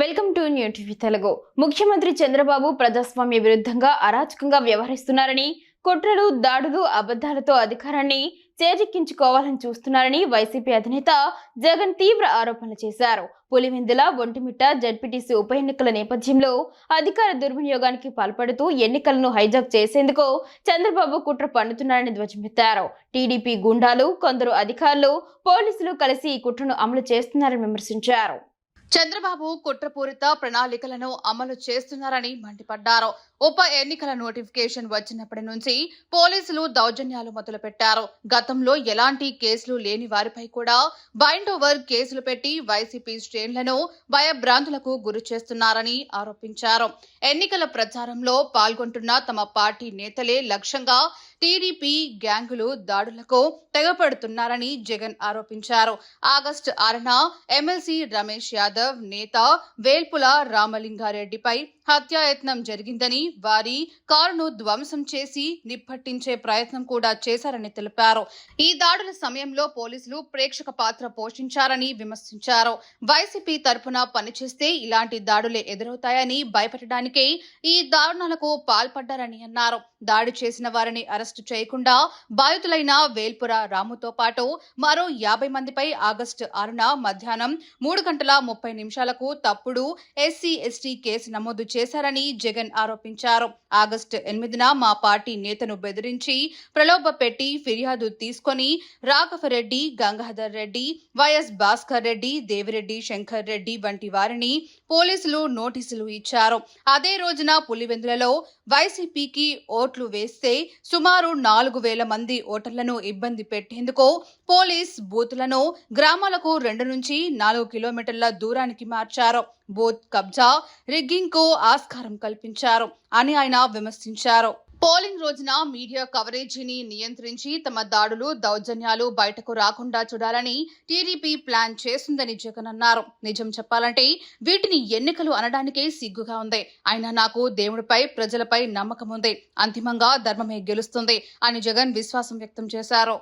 Welcome to new TV Telugu. ముఖ్యమంత్రి చంద్రబాబు ప్రజాస్వామ్య విరుద్ధంగా అరాచకంగా వ్యవహరిస్తున్నారని, కుట్రలు, దాడులు, అబద్ధాలతో అధికారాన్ని చేజిక్కించుకోవాలని చూస్తున్నారని వైసీపీ అధినేత జగన్ తీవ్ర ఆరోపణలు చేశారు. పులివెందుల, ఒంటిమిట్ట జడ్పీటీసీ ఉప ఎన్నికల నేపథ్యంలో అధికార దుర్వినియోగానికి పాల్పడుతూ ఎన్నికలను హైజాక్ చేసేందుకు చంద్రబాబు కుట్ర పన్నుతున్నారని ధ్వజమెత్తారు. టీడీపీ గుండాలు, కొందరు అధికారులు, పోలీసులు కలిసి ఈ కుట్రను అమలు చేస్తున్నారని విమర్శించారు. చంద్రబాబు కుట్రపూరిత ప్రణాళికలను అమలు చేస్తున్నారని మండిపడ్డారు. ఉప ఎన్నికల నోటిఫికేషన్ వచ్చినప్పటి నుంచి పోలీసులు దౌర్జన్యాలు మొదలుపెట్టారు. గతంలో ఎలాంటి కేసులు లేని వారిపై కూడా బైండ్ ఓవర్ కేసులు పెట్టి వైసీపీ శ్రేణులను భయభ్రాంతులకు గురి చేస్తున్నారని ఆరోపించారు. ఎన్నికల ప్రచారంలో పాల్గొంటున్న తమ పార్టీ నేతలే లక్ష్యంగా టీడీపీ గ్యాంగులు దాడులకు తెగపడుతున్నారని జగన్ ఆరోపించారు. ఆగస్టు 6న ఎమ్మెల్సీ రమేష్ యాదవ్ నేత వేల్పుల రామలింగారెడ్డిపై హత్యాయత్నం జరిగిందని, వారి కారును ధ్వంసం చేసి నిప్పట్టించే ప్రయత్నం కూడా చేశారని తెలిపారు. ఈ దాడుల సమయంలో పోలీసులు ప్రేక్షక పాత్ర పోషించారని విమర్శించారు. వైసీపీ తరపున పనిచేస్తే ఇలాంటి దాడులే ఎదురవుతాయని భయపెట్టడానికే ఈ దారుణాలకు పాల్పడ్డారని అన్నారు. దాడి చేసిన వారిని అరెస్టు చేయకుండా బాధితులైన వేల్పుర రాముతో పాటు మరో 50 మందిపై ఆగస్టు 6న మధ్యాహ్నం 3:30 తప్పుడు SC/ST కేసు నమోదు చేశారని జగన్ ఆరోపించారు. ఆగస్టు 8న మా పార్టీ నేతను బెదిరించి ప్రలోభ పెట్టి ఫిర్యాదు తీసుకొని రాఘవరెడ్డి, గంగాధర్ రెడ్డి, వైఎస్ భాస్కర్ రెడ్డి, దేవిరెడ్డి, శంకర్ రెడ్డి వంటి వారిని పోలీసులు నోటీసులు ఇచ్చారు. అదే రోజున పులివెందులలో వైసీపీకి ఓట్లు వేస్తే సుమారు 4,000 మంది ఓటర్లను ఇబ్బంది పెట్టేందుకు పోలీస్ బూతులను గ్రామాలకు 2 నుంచి 4 కిలోమీటర్ల దూరానికి మార్చారు. బూత్ కబ్జా, రిగ్గింగ్ కు ఆస్కారం కల్పించారు అని ఆయన విమర్శించారు. పోలింగ్ రోజున మీడియా కవరేజీని నియంత్రించి తమ దాడులు, దౌర్జన్యాలు బయటకు రాకుండా చూడాలని టీడీపీ ప్లాన్ చేస్తుందని జగన్ అన్నారు. నిజం చెప్పాలంటే వీటిని ఎన్నికలు అనడానికే సిగ్గుగా ఉంది. అయినా నాకు దేవుడిపై, ప్రజలపై నమ్మకం ఉంది. అంతిమంగా ధర్మమే గెలుస్తుంది అని జగన్ విశ్వాసం వ్యక్తం చేశారు.